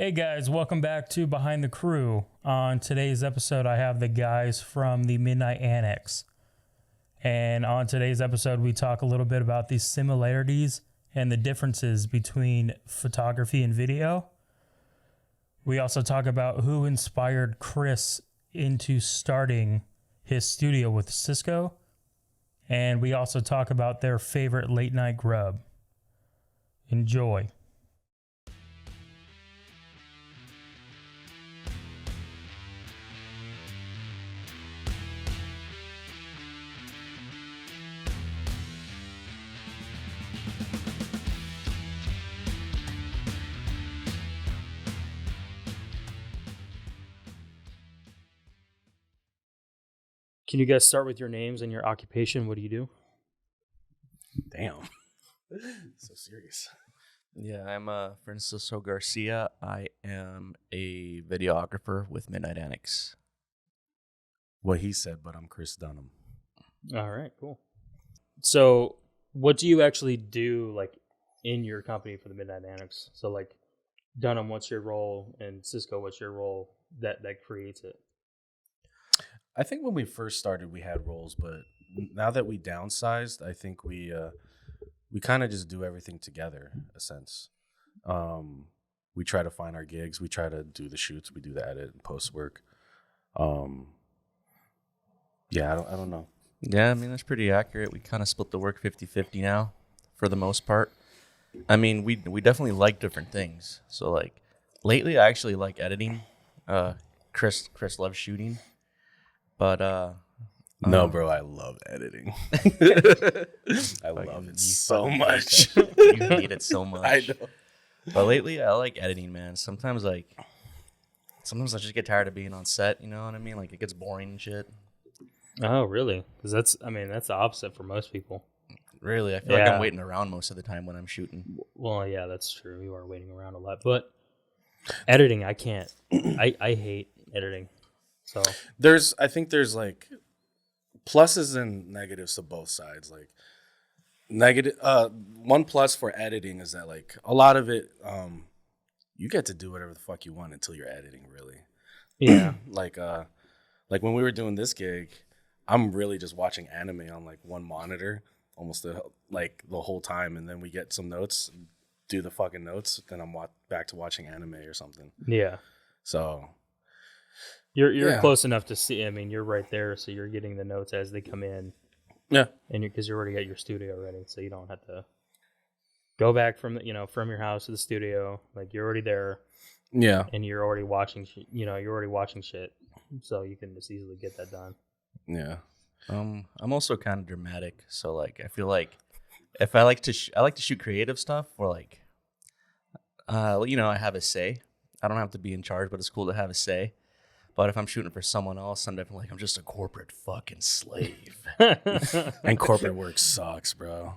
Hey guys, welcome back to Behind the Crew. On today's episode, I have the guys from the Midnight Annex. And on today's episode, we talk a little bit about the similarities and the differences between photography and video. We also talk about who inspired Chris into starting his studio with Sisco. And we also talk about their favorite late night grub. Enjoy. Can you guys start with your names and your occupation? What do you do? Damn. So serious. Yeah, I'm Francisco Garcia. I am a videographer with Midnight Annex. What he said, but I'm Chris Dunnam. All right, cool. So what do you actually do like in your company for the Midnight Annex? So like Dunnam, what's your role? And Sisco, what's your role that creates it? I think when we first started, we had roles, but now that we downsized, I think we kind of just do everything together, in a sense. We try to find our gigs. We try to do the shoots. We do the edit and post work. Yeah, I don't know. Yeah, I mean, that's pretty accurate. We kind of split the work 50-50 now, for the most part. I mean, we definitely like different things. So, like, lately I actually like editing. Chris loves shooting. But, no, bro, I love editing. I love it so much. You hate it so much. I know. But lately, I like editing, man. Sometimes I just get tired of being on set, you know what I mean? Like, it gets boring and shit. Oh, really? Because that's the opposite for most people. Really? I feel like I'm waiting around most of the time when I'm shooting. Well, yeah, that's true. You are waiting around a lot. But editing, I can't. I hate editing. So I think there's like pluses and negatives to both sides. Like negative, one plus for editing is that like a lot of it, you get to do whatever the fuck you want until you're editing, really. Yeah. like when we were doing this gig, I'm really just watching anime on like one monitor almost the whole time, and then we get some notes, do the fucking notes, then I'm back to watching anime or something. Yeah. So. You're close enough to see. I mean, you're right there, so you're getting the notes as they come in. Yeah, and because you're already at your studio ready, so you don't have to go back from your house to the studio. Like you're already there. Yeah, and you're already watching. You're already watching shit, so you can just easily get that done. Yeah. I'm also kind of dramatic, so like I feel like if I like to shoot creative stuff, or like, I have a say. I don't have to be in charge, but it's cool to have a say. But if I'm shooting for someone else, I'm definitely like, I'm just a corporate fucking slave. And corporate work sucks, bro.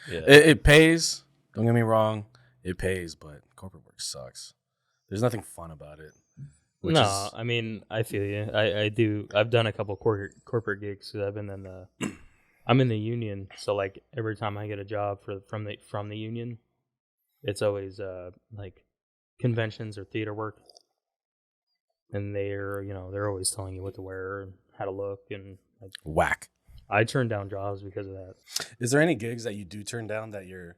Yeah. It pays. Don't get me wrong. It pays, but corporate work sucks. There's nothing fun about it. I mean, I feel you. I do. I've done a couple corporate gigs. I've been I'm in the union. So like every time I get a job from the union, it's always like conventions or theater work. And they're always telling you what to wear and how to look, and like, whack. I turn down jobs because of that. Is there any gigs that you do turn down that you're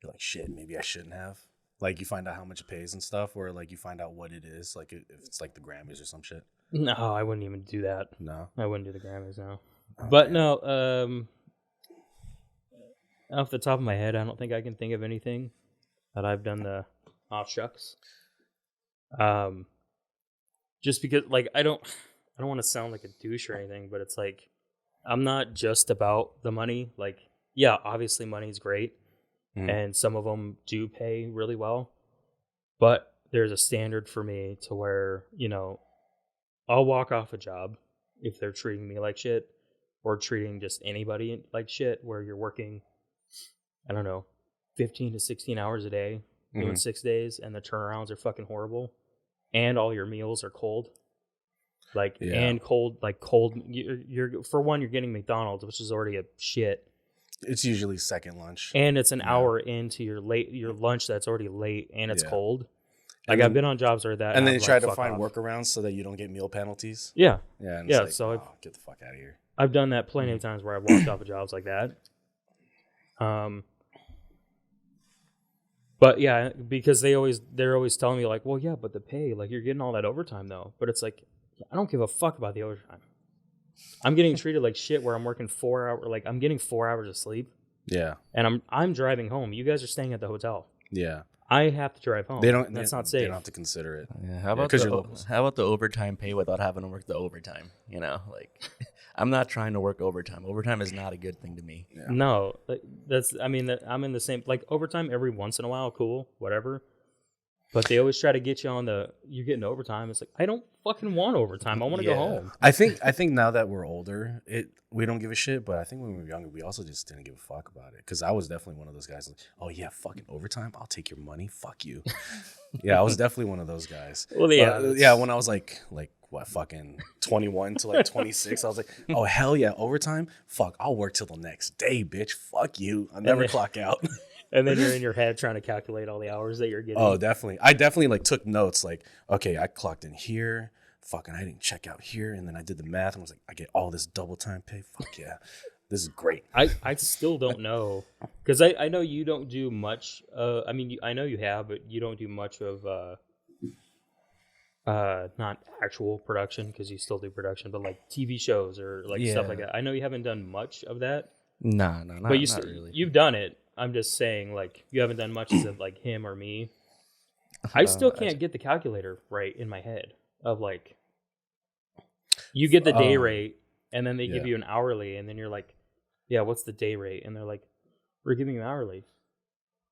like, shit, maybe I shouldn't have? Like you find out how much it pays and stuff, or like you find out what it is, like if it's like the Grammys or some shit? No, I wouldn't even do that. No, I wouldn't do the Grammys now. Oh, but man. No, off the top of my head, I don't think I can think of anything that I've done the shucks. Just because, like, I don't want to sound like a douche or anything, but it's like, I'm not just about the money. Like, yeah, obviously money's great, and some of them do pay really well, but there's a standard for me to where, I'll walk off a job if they're treating me like shit, or treating just anybody like shit, where you're working, I don't know, 15 to 16 hours a day, doing 6 days, and the turnarounds are fucking horrible. And all your meals are cold, and cold. You're for one, you're getting McDonald's, which is already a shit. It's usually second lunch. And it's an hour into your lunch that's already late and it's cold. Like I've been on jobs where that, and then I'm you try like, to fuck find off. workarounds so that you don't get meal penalties. Yeah, Yeah, and yeah. it's like, So get the fuck out of here. I've done that plenty of times where I've walked off of jobs like that. But yeah, because they're always telling me like, well, yeah, but the pay, like you're getting all that overtime though. But it's like, I don't give a fuck about the overtime. I'm getting treated like shit where I'm working 4 hours, like I'm getting 4 hours of sleep. Yeah. And I'm driving home. You guys are staying at the hotel. Yeah. I have to drive home. That's not safe. They don't have to consider it. Yeah, how about the overtime pay without having to work the overtime? You know, like I'm not trying to work overtime. Overtime is not a good thing to me. Yeah. No, I'm in the same, like overtime every once in a while, cool, whatever. But they always try to get you on you're getting overtime. It's like, I don't fucking want overtime. I want to go home. I think now that we're older, we don't give a shit. But I think when we were younger, we also just didn't give a fuck about it. Because I was definitely one of those guys like, oh yeah, fucking overtime. I'll take your money. Fuck you. Yeah, I was definitely one of those guys. Well, yeah, when I was like what, fucking 21 to like 26, I was like, oh hell yeah, overtime. Fuck, I'll work till the next day, bitch. Fuck you. I'll never clock out. And then you're in your head trying to calculate all the hours that you're getting. Oh, definitely. I definitely like took notes. Like, okay, I clocked in here. Fucking, I didn't check out here. And then I did the math and was like, I get all this double time pay. Fuck yeah, this is great. I still don't know because I know you don't do much. I mean, I know you have, but you don't do much of not actual production because you still do production, but like TV shows or like stuff like that. I know you haven't done much of that. No, not really. You've done it. I'm just saying, like, you haven't done much as of, like, him or me. I still can't get the calculator right in my head of, like, you get the day rate, and then they give you an hourly, and then you're like, yeah, what's the day rate? And they're like, we're giving you hourly.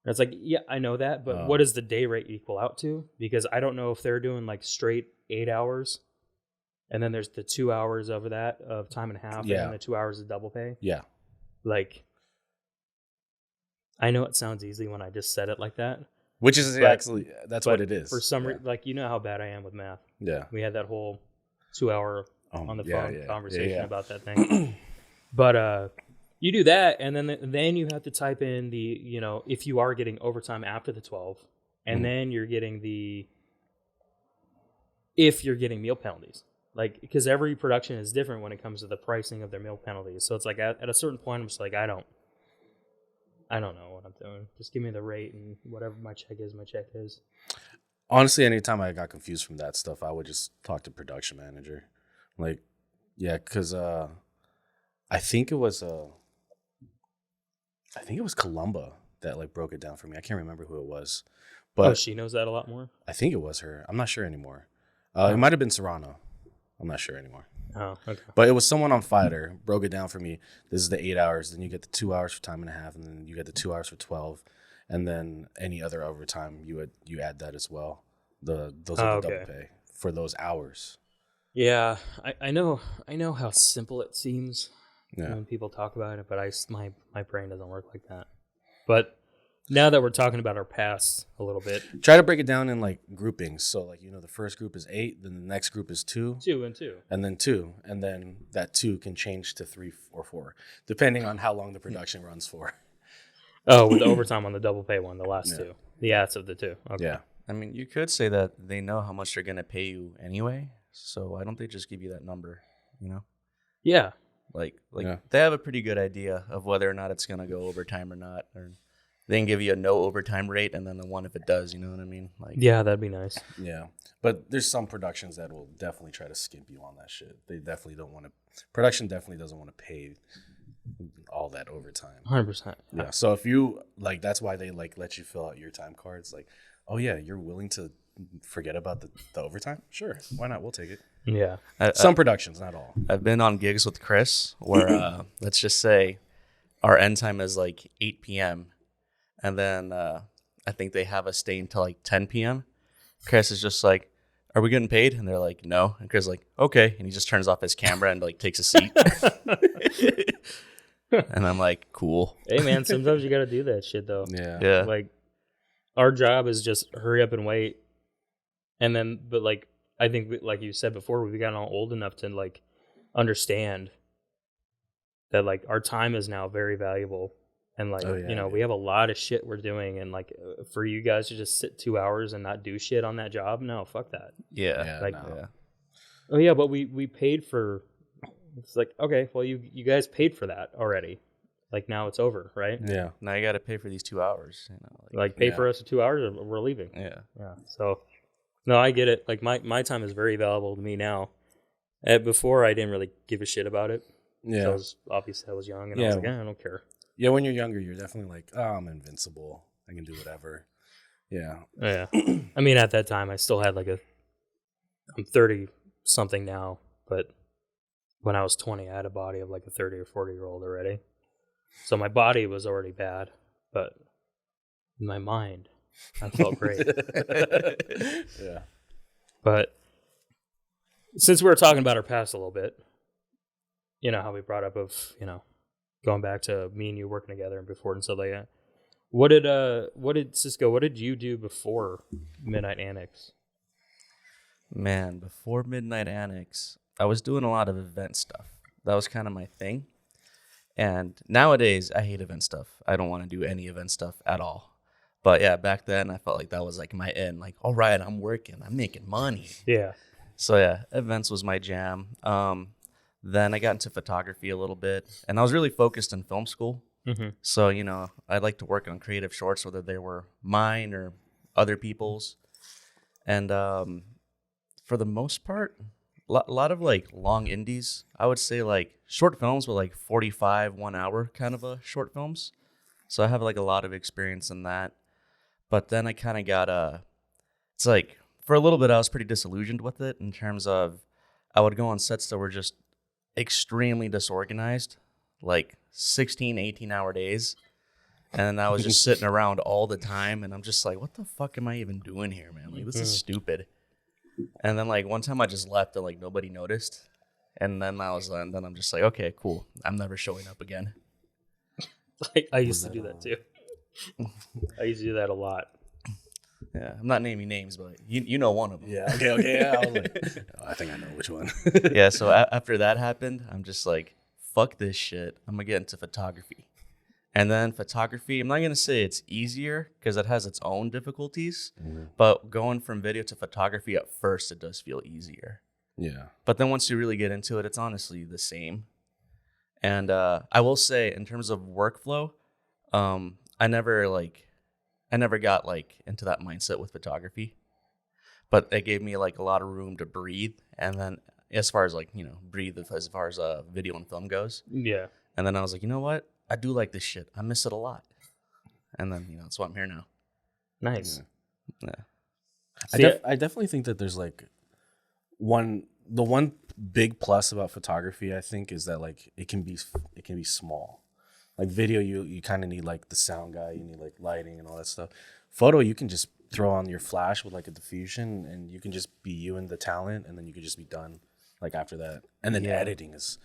And it's like, yeah, I know that, but what does the day rate equal out to? Because I don't know if they're doing, like, straight 8 hours, and then there's the 2 hours of that, of time and a half, and then the 2 hours of double pay. Yeah. Like... I know it sounds easy when I just said it like that. Which is actually, that's what it is. For some reason, like, you know how bad I am with math. Yeah. We had that whole 2 hour on the phone conversation about that thing. But you do that, and then you have to type in if you are getting overtime after the 12, and then you're getting if you're getting meal penalties. Like, because every production is different when it comes to the pricing of their meal penalties. So it's like at a certain point, I'm just like, I don't know what I'm doing. Just give me the rate and whatever my check is. Honestly, anytime I got confused from that stuff, I would just talk to production manager. Like, yeah, because I think it was Columba that like broke it down for me. I can't remember who it was, but she knows that a lot more. I think it was her. I'm not sure anymore. It might have been Serrano. I'm not sure anymore. Oh, okay. But it was someone on Fighter broke it down for me. This is the 8 hours. Then you get the 2 hours for time and a half, and then you get the 2 hours for 12, and then any other overtime you add that as well. Those are the double pay for those hours. Yeah, I know how simple it seems when people talk about it, but my brain doesn't work like that. But now that we're talking about our past a little bit, try to break it down in like groupings. So like, the first group is 8, then the next group is 2, and 2, and then 2, and then that 2 can change to 3 or 4, depending on how long the production runs for. Oh, with the overtime on the double pay one, the last 2, the ads of the 2. Okay. Yeah, I mean, you could say that they know how much they're gonna pay you anyway. So why don't they just give you that number? Yeah. Like they have a pretty good idea of whether or not it's gonna go overtime or not, or they can give you a no overtime rate and then the one if it does. You know what I mean? Like, yeah, that'd be nice. Yeah, but there's some productions that will definitely try to skimp you on that shit. They definitely don't want to. Production definitely doesn't want to pay all that overtime. 100%. Yeah. So if you like, that's why they like let you fill out your time cards. Like, oh yeah, you're willing to forget about the overtime? Sure, why not? We'll take it. Yeah. Some productions, not all. I've been on gigs with Chris where let's just say our end time is like 8 p.m. and then I think they have us stay until like 10 p.m. Chris is just like, "Are we getting paid?" And they're like, "No." And Chris is like, "Okay," and he just turns off his camera and like takes a seat. And I'm like, "Cool." Hey man, sometimes you got to do that shit though. Yeah. Like, our job is just hurry up and wait. And then, but like, I think, like you said before, we've gotten all old enough to like understand that like our time is now very valuable. And like, Oh, yeah, we have a lot of shit we're doing, and like for you guys to just sit 2 hours and not do shit on that job, no, fuck that. Yeah. Like, no. oh yeah, but we paid for. It's like, okay, well you guys paid for that already. Like now it's over, right? Yeah. Now you got to pay for these 2 hours. Like pay Yeah. for us for 2 hours, or we're leaving. Yeah. Yeah. So no, I get it. Like my time is very valuable to me now. Before I didn't really give a shit about it. Yeah. So I was young, and I was like, I don't care. Yeah, when you're younger, you're definitely like, oh, I'm invincible. I can do whatever. Yeah. Yeah. I mean, at that time, I still had I'm 30 something now, but when I was 20, I had a body of like a 30 or 40-year-old already. So my body was already bad, but in my mind, I felt great. Yeah. But since we were talking about our past a little bit, how we brought up of, going back to me and you working together and before and stuff like that. What did Sisco, what did you do before Midnight Annex? Man, before Midnight Annex, I was doing a lot of event stuff. That was kind of my thing. And nowadays, I hate event stuff. I don't want to do any event stuff at all. But yeah, back then, I felt like that was like my end. Like, all right, I'm working. I'm making money. Yeah. So yeah, events was my jam. Then I got into photography a little bit. And I was really focused in film school. Mm-hmm. So, I like to work on creative shorts, whether they were mine or other people's. And for the most part, a lot of like long indies. I would say like short films with like 45, 1 hour kind of a short films. So I have like a lot of experience in that. But then I kind of got it's like for a little bit I was pretty disillusioned with it in terms of I would go on sets that were just extremely disorganized, like 16, 18-hour days. And I was just sitting around all the time, and I'm just like, what the fuck am I even doing here, man? Like, this is stupid. And then, like, one time I just left, and, like, nobody noticed. And then then I'm just like, okay, cool. I'm never showing up again. I used to do that, too. I used to do that a lot. Yeah, I'm not naming names, but you know one of them. Yeah, okay. Yeah, I was like, I think I know which one. Yeah, so after that happened, I'm just like, fuck this shit. I'm going to get into photography. And then photography, I'm not going to say it's easier because it has its own difficulties, but going from video to photography at first, it does feel easier. Yeah. But then once you really get into it, it's honestly the same. And I will say, in terms of workflow, I never got like into that mindset with photography, but it gave me like a lot of room to breathe. And then as far as like, breathe as far as video and film goes. Yeah. And then I was like, you know what? I do like this shit. I miss it a lot. And then, that's why I'm here now. Nice. Yeah. I definitely think that there's like the one big plus about photography, I think, is that like it can be small. Like video, you kind of need like the sound guy, you need like lighting and all that stuff. Photo, you can just throw on your flash with like a diffusion, and you can just be you and the talent, and then you could just be done like after that. And then editing is,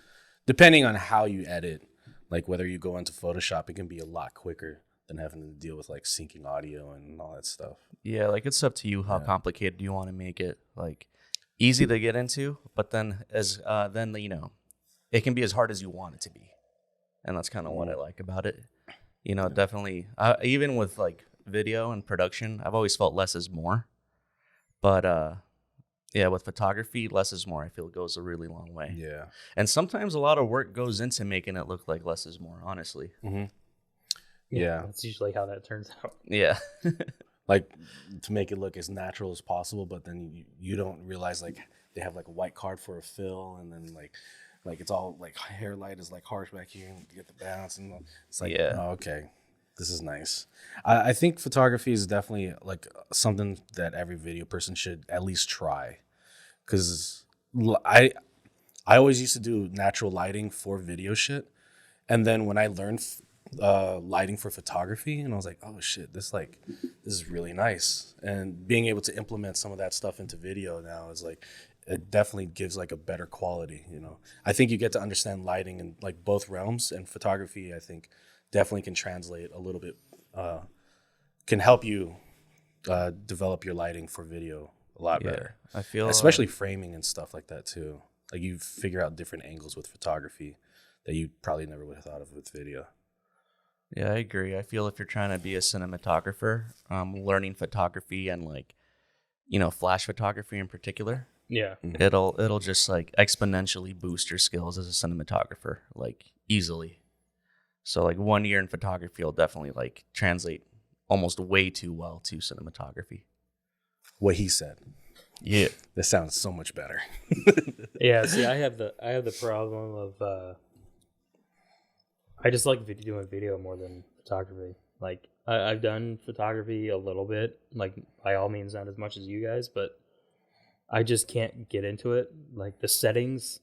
depending on how you edit, like whether you go into Photoshop, it can be a lot quicker than having to deal with like syncing audio and all that stuff. Yeah, like it's up to you how complicated you want to make it. Like easy to get into, but then it can be as hard as you want it to be. And that's kind of what I like about it. Definitely, even with like video and production, I've always felt less is more. But with photography, less is more. I feel it goes a really long way. Yeah. And sometimes a lot of work goes into making it look like less is more, honestly. Mm-hmm. Yeah. That's usually how that turns out. Yeah. Like to make it look as natural as possible, but then you don't realize like they have like a white card for a fill, and then like it's all like hair light is like harsh back here, and you get the bounce, and it's like, oh, okay, this is nice. I think photography is definitely like something that every video person should at least try, because I always used to do natural lighting for video shit, and then when I learned lighting for photography, and I was like, oh shit, this is really nice. And being able to implement some of that stuff into video now is like, it definitely gives like a better quality. I think you get to understand lighting in like both realms, and photography, I think, definitely can translate a little bit, can help you develop your lighting for video a lot better. I feel especially framing and stuff like that too. Like you figure out different angles with photography that you probably never would have thought of with video. Yeah, I agree. I feel if you're trying to be a cinematographer, learning photography and like, flash photography in particular, Yeah. it'll just like exponentially boost your skills as a cinematographer, like easily. So like 1 year in photography will definitely like translate almost way too well to cinematography. What he said. Yeah. This sounds so much better. Yeah. See, I have the problem of I just like doing video more than photography. Like I've done photography a little bit, like by all means not as much as you guys, but I just can't get into it. Like the settings,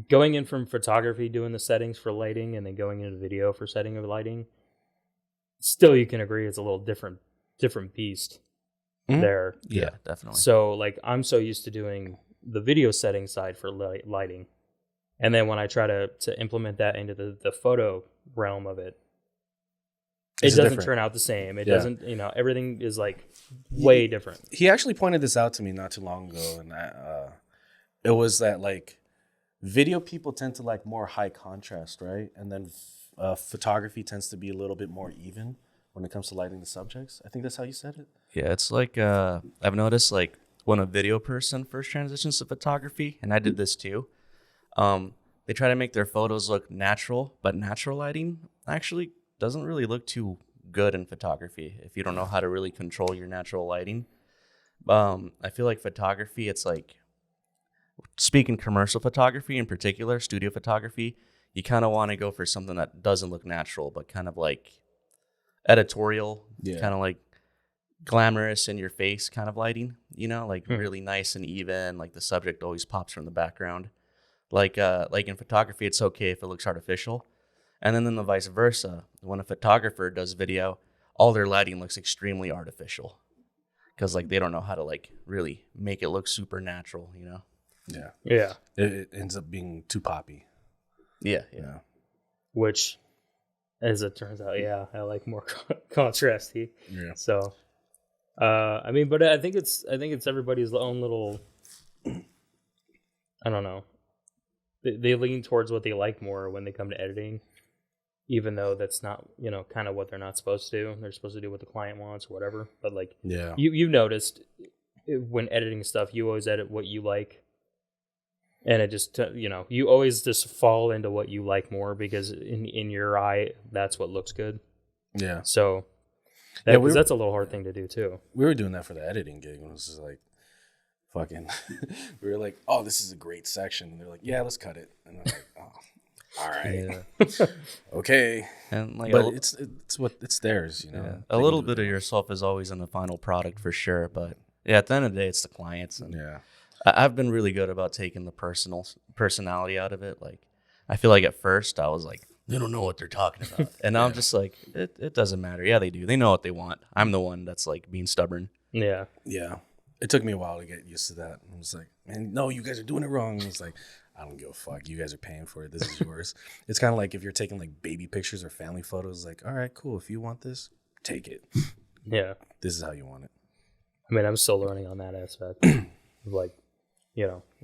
going in from photography, doing the settings for lighting, and then going into video for setting of lighting. Still, you can agree it's a little different beast there. Yeah, definitely. So like I'm so used to doing the video setting side for lighting, and then when I try to implement that into the photo realm of it, it doesn't different. turn out the same. It doesn't, everything is like way different. He actually pointed this out to me not too long ago, and it was that like video people tend to like more high contrast, right? And then photography tends to be a little bit more even when it comes to lighting the subjects. I think that's how you said it. Yeah, it's like I've noticed like when a video person first transitions to photography, and I did this too, they try to make their photos look natural, but natural lighting actually doesn't really look too good in photography if you don't know how to really control your natural lighting. I feel like photography, it's like, speaking commercial photography in particular, studio photography, you kind of want to go for something that doesn't look natural, but kind of like editorial, kind of like glamorous in your face kind of lighting, like really nice and even, like the subject always pops from the background. Like in photography, it's okay if it looks artificial. And then the vice versa, when a photographer does video, all their lighting looks extremely artificial because like they don't know how to like really make it look super natural, Yeah. It ends up being too poppy. Yeah. Which, as it turns out, I like more contrasty. Yeah. So, I mean, but I think it's everybody's own little. I don't know. They lean towards what they like more when they come to editing, even though that's not kind of what they're not supposed to do. They're supposed to do what the client wants or whatever. But like, you've noticed when editing stuff, you always edit what you like. And it just, you always just fall into what you like more because in your eye, that's what looks good. Yeah. So, that's a little hard thing to do too. We were doing that for the editing gig when it was just like, fucking, we were like, oh, this is a great section. And they're like, yeah, let's cut it. And I'm like, oh, all right. Yeah. Okay. And like, but it's theirs, Yeah. A little bit of yourself is always in the final product for sure. But yeah, at the end of the day, it's the clients. And I've been really good about taking the personality out of it. Like, I feel like at first I was like, they don't know what they're talking about. And now I'm just like, it doesn't matter. Yeah, they do. They know what they want. I'm the one that's like being stubborn. Yeah. Yeah. It took me a while to get used to that. I was like, man, no, you guys are doing it wrong. And it's like, I don't give a fuck. You guys are paying for it. This is yours. It's kind of like if you're taking like baby pictures or family photos, like, all right, cool. If you want this, take it. Yeah. This is how you want it. I mean, I'm still learning on that aspect of like,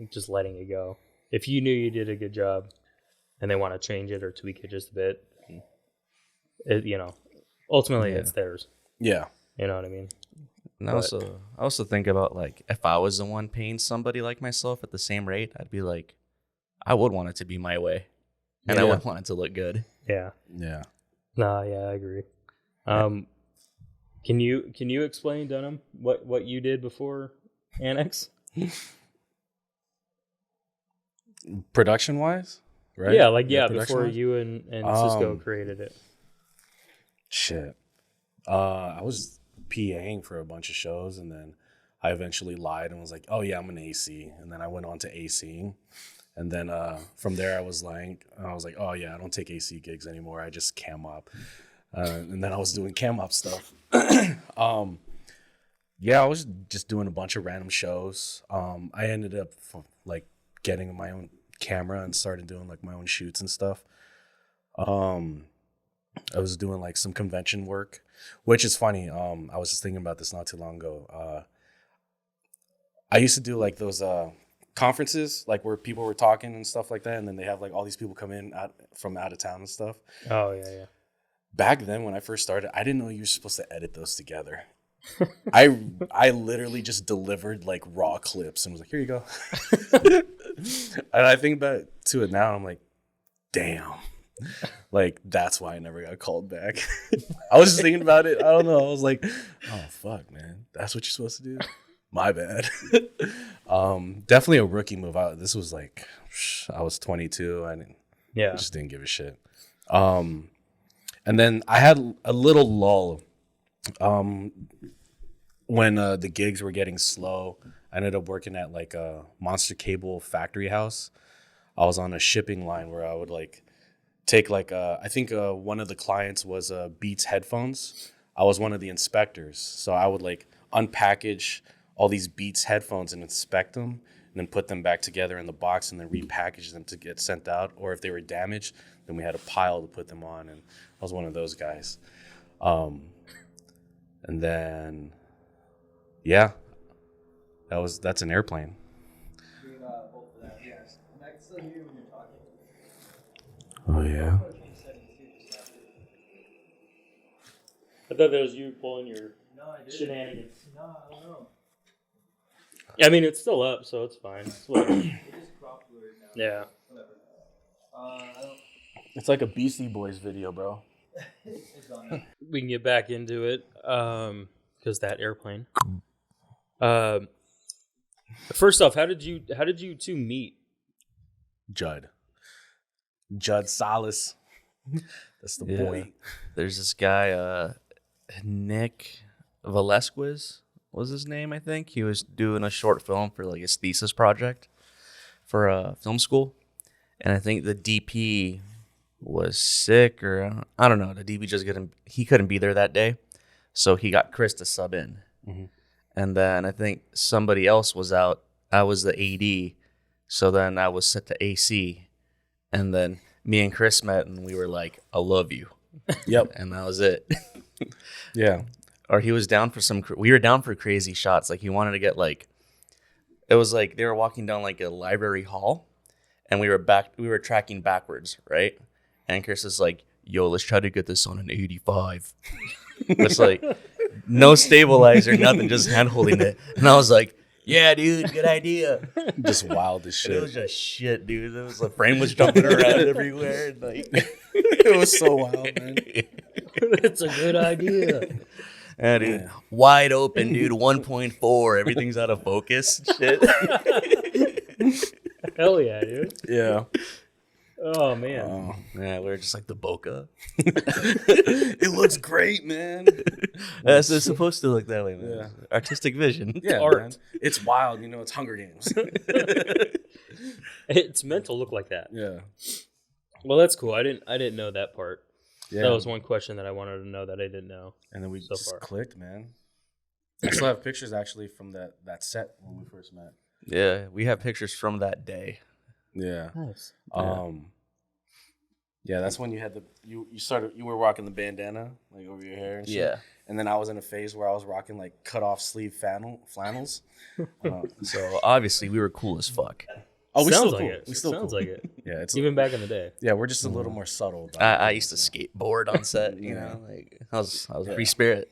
just letting it go. If you knew you did a good job and they want to change it or tweak it just a bit, ultimately it's theirs. Yeah. You know what I mean? And I also think about like if I was the one paying somebody like myself at the same rate, I'd be like, I would want it to be my way, and I would want it to look good. Yeah. Yeah. Nah, yeah, I agree. Can you explain, Dunnam, what you did before Annex? Production wise, right? Yeah, before you and Sisco created it. Shit. I was PAing for a bunch of shows, and then I eventually lied and was like, oh yeah, I'm an AC, and then I went on to ACing, and then from there I was like, oh yeah, I don't take AC gigs anymore, I just cam op, and then I was doing cam op stuff. I was just doing a bunch of random shows. I ended up like getting my own camera and started doing like my own shoots and stuff. I was doing like some convention work, which is funny. I was just thinking about this not too long ago. I used to do like those conferences, like where people were talking and stuff like that, and then they have like all these people come in from out of town and stuff. Oh yeah. back then when I first started, I didn't know you were supposed to edit those together. I literally just delivered like raw clips and was like, here you go. And I think back to it now, I'm like, damn. Like, that's why I never got called back. I was just thinking about it. I don't know. I was like, oh, fuck, man. That's what you're supposed to do? My bad. Definitely a rookie move. This was like, I was 22. I just didn't give a shit. And then I had a little lull when the gigs were getting slow. I ended up working at like a Monster Cable factory house. I was on a shipping line where I would like take like I think one of the clients was Beats headphones. I was one of the inspectors, so I would like unpackage all these Beats headphones and inspect them, and then put them back together in the box and then repackage them to get sent out. Or if they were damaged, then we had a pile to put them on, and I was one of those guys. And then, yeah, that's an airplane. Oh yeah. I thought that was you pulling your shenanigans. No, I don't know. I mean, it's still up, so it's fine. It's whatever. It just cropped weird now. Yeah. Whatever. It's like a Beastie Boys video, bro. We can get back into it, because that airplane. First off, how did you two meet? Judd Salas. That's the boy. There's this guy, Nick Velasquez was his name, I think. He was doing a short film for like his thesis project for film school. And I think the DP was sick, or I don't know. The DP just he couldn't be there that day. So he got Chris to sub in. Mm-hmm. And then I think somebody else was out. I was the AD. So then I was set to AC. And then me and Chris met and we were like, I love you. Yep. And that was it. Yeah. Or he was down for we were down for crazy shots. Like he wanted to get like, it was like they were walking down like a library hall and we were tracking backwards, right? And Chris is like, yo, let's try to get this on an 85. It's like no stabilizer, nothing, just hand holding it. And I was like, yeah, dude, good idea. Just wild as shit. It was just shit, dude. It was the frame was jumping around everywhere. And like, it was so wild, man. It's a good idea. Yeah, dude. Wide open, dude. 1.4. Everything's out of focus. Shit. Hell yeah, dude. Yeah. Oh, man. Yeah, we're just like the bokeh. It looks great, man. It's supposed to look that way, man. Yeah. Artistic vision. Yeah, art. Man. It's wild. It's Hunger Games. It's meant to look like that. Yeah. Well, that's cool. I didn't know that part. Yeah. That was one question that I wanted to know that I didn't know. And then we so just far. clicked, man. I still have pictures actually from that set when we first met. Yeah, we have pictures from that day. Yeah. Nice. Yeah, that's when you had you were rocking the bandana like over your hair and shit. Yeah. And then I was in a phase where I was rocking like cut off sleeve flannels. So obviously we were cool as fuck. Oh, we sounds still like cool. it. We still sounds cool. like it. Yeah, it's Even back in the day. Yeah, we're just a little more subtle. I used to skateboard on set, you know, like I was a free spirit.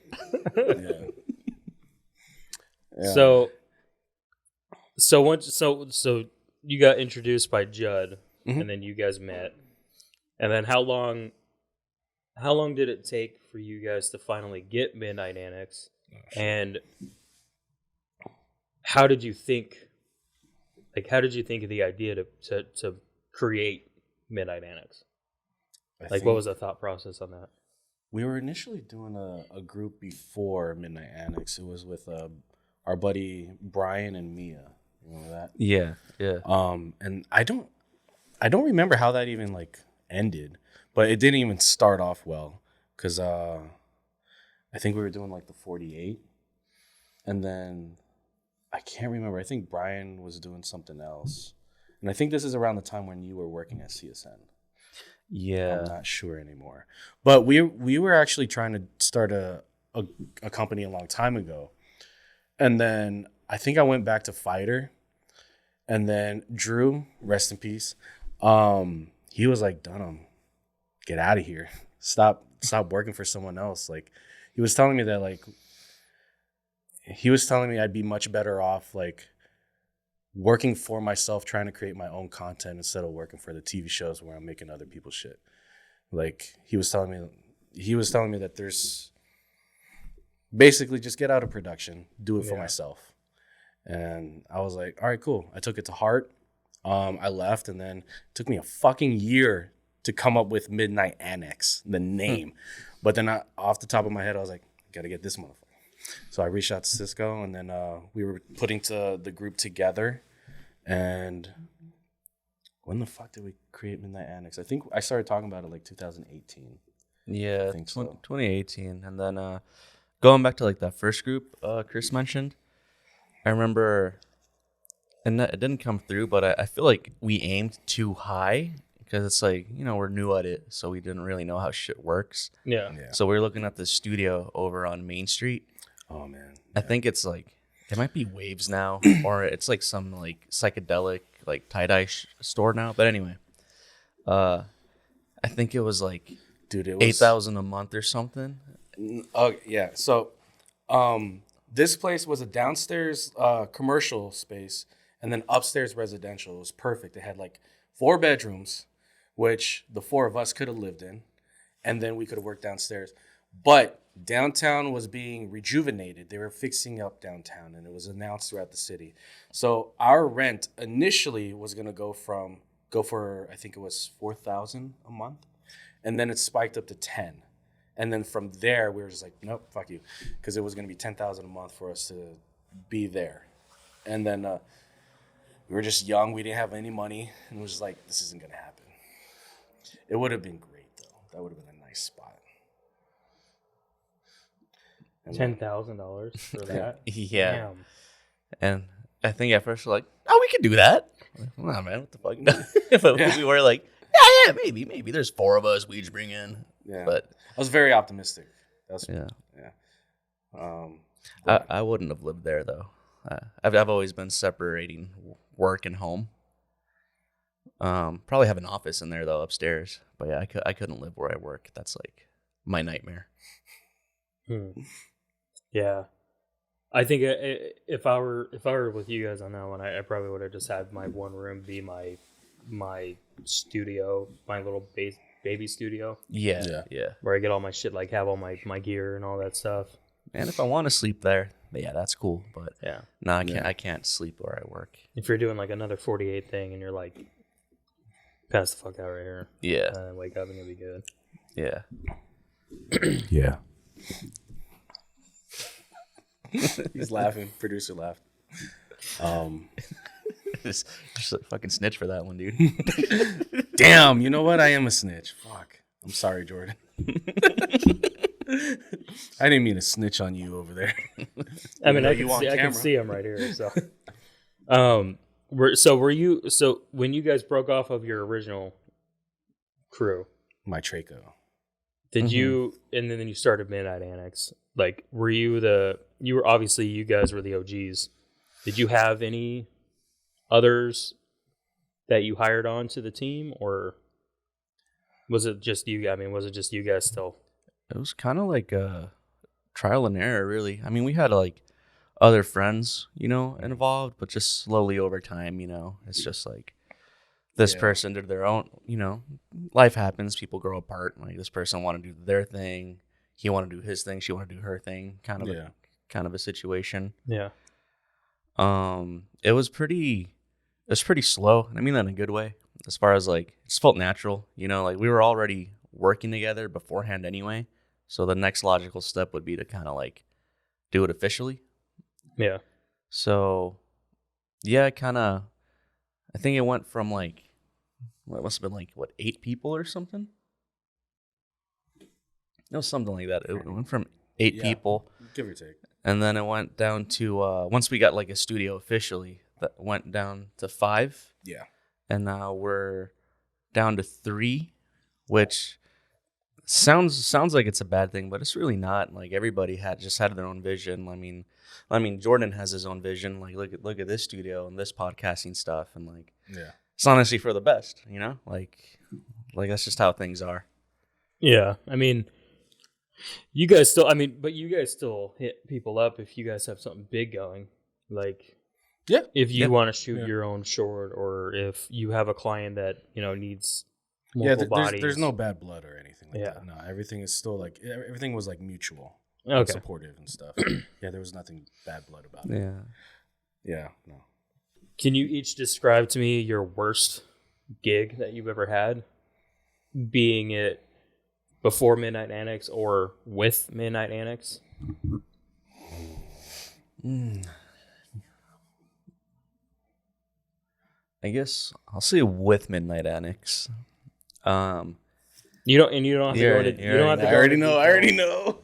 Yeah. So you got introduced by Judd, mm-hmm. and then you guys met, and then how long did it take for you guys to finally get Midnight Annex, and how did you think of the idea to create Midnight Annex? What was the thought process on that? We were initially doing a group before Midnight Annex. It was with our buddy Brian and Mia. You remember that? Yeah, yeah. And I don't remember how that even like ended, but it didn't even start off well because I think we were doing like the 48, and then I can't remember. I think Brian was doing something else, and I think this is around the time when you were working at CSN. Yeah, I'm not sure anymore. But we were actually trying to start a company a long time ago, and then I think I went back to Fighter. And then Drew, rest in peace, he was like, Dunnam, get out of here. Stop stop working for someone else. Like, he was telling me that, like, I'd be much better off, like, working for myself, trying to create my own content instead of working for the TV shows where I'm making other people's shit. Like, he was telling me that there's basically just get out of production, do it for myself. And I was like, all right, cool. I took it to heart. I left, and then it took me a fucking year to come up with Midnight Annex, the name. But then off the top of my head, I was like, gotta get this motherfucker. So I reached out to Sisco, and then we were putting the group together. And when the fuck did we create Midnight Annex? I think I started talking about it like 2018. Yeah, I think so. 2018. And then going back to like that first group Chris mentioned, I remember, and it didn't come through, but I feel like we aimed too high because it's like, you know, we're new at it, so we didn't really know how shit works. Yeah. So we were looking at this studio over on Main Street. Oh, man. I think it's like, it might be Waves now, or it's like some like psychedelic like tie-dye store now. But anyway, I think it was like, dude, it was $8,000 a month or something. Oh yeah. So, this place was a downstairs commercial space, and then upstairs residential. It was perfect. It had like 4 bedrooms, which the 4 of us could have lived in, and then we could have worked downstairs. But downtown was being rejuvenated. They were fixing up downtown, and it was announced throughout the city. So our rent initially was going to go for I think it was $4,000 a month, and then it spiked up to 10. And then from there, we were just like, nope, fuck you, because it was going to be $10,000 a month for us to be there. And then we were just young. We didn't have any money, and it was just like, this isn't going to happen. It would have been great, though. That would have been a nice spot. $10,000 for that? Yeah. Damn. And I think at first we're like, oh, we could do that. Like, nah, man, what the fuck? But we were like, yeah, maybe. There's 4 of us we each bring in. Yeah. But I was very optimistic. yeah. I I wouldn't have lived there though. I've always been separating work and home. Probably have an office in there though upstairs. But yeah, I couldn't live where I work. That's like my nightmare. Yeah, I think if I were with you guys on that one, I probably would have just had my one room be my studio, my little baby studio. Yeah. Where I get all my shit, like have all my gear and all that stuff. And if I want to sleep there, yeah, that's cool. But yeah, no, I can't. I can't sleep where I work. If you're doing like another 48 thing and you're like, pass the fuck out right here. Yeah. And then wake up and you'll be good. Yeah. Yeah. He's laughing. Producer laughed. Just a fucking snitch for that one, dude. Damn, you know what? I am a snitch. Fuck. I'm sorry, Jordan. I didn't mean to snitch on you over there. I mean, I can see him right here. So, so when you guys broke off of your original crew, My Traco. did you, and then you started Midnight Annex, like, you obviously, you guys were the OGs. Did you have any others that you hired on to the team, or was it just you? I mean, was it just you guys still? It was kind of like a trial and error, really. I mean, we had like other friends, involved, but just slowly over time, it's just like this person did their own, life happens, people grow apart. Like this person wanted to do their thing, he wanted to do his thing, she wanted to do her thing, kind of a situation. Yeah. It was pretty slow. And I mean that in a good way. As far as like, it just felt natural, like we were already working together beforehand anyway. So the next logical step would be to kind of like do it officially. Yeah. So yeah, I think it went from like, it must have been like, 8 people or something? It was something like that. It went from 8 people. Give or take. And then it went down to, once we got like a studio officially, that went down to 5. Yeah. And now we're down to 3, which sounds like it's a bad thing, but it's really not. Like everybody had their own vision. I mean, Jordan has his own vision. Like look at this studio and this podcasting stuff, and like, yeah, it's honestly for the best, like that's just how things are. Yeah, I mean, You guys still, I mean, but you guys still hit people up if you guys have something big going. Like, Yeah. if you Yeah. want to shoot Yeah. your own short, or if you have a client that, you know, needs Yeah, multiple bodies. there's no bad blood or anything like Yeah. that. No, everything is still like everything was like mutual, and Okay. supportive and stuff. Yeah, there was nothing bad blood about it. Yeah. Yeah, no. Can you each describe to me your worst gig that you've ever had, being it before Midnight Annex or with Midnight Annex? I guess I'll say with Midnight Annex. You don't have to go into. You don't have to. I already know. I already know.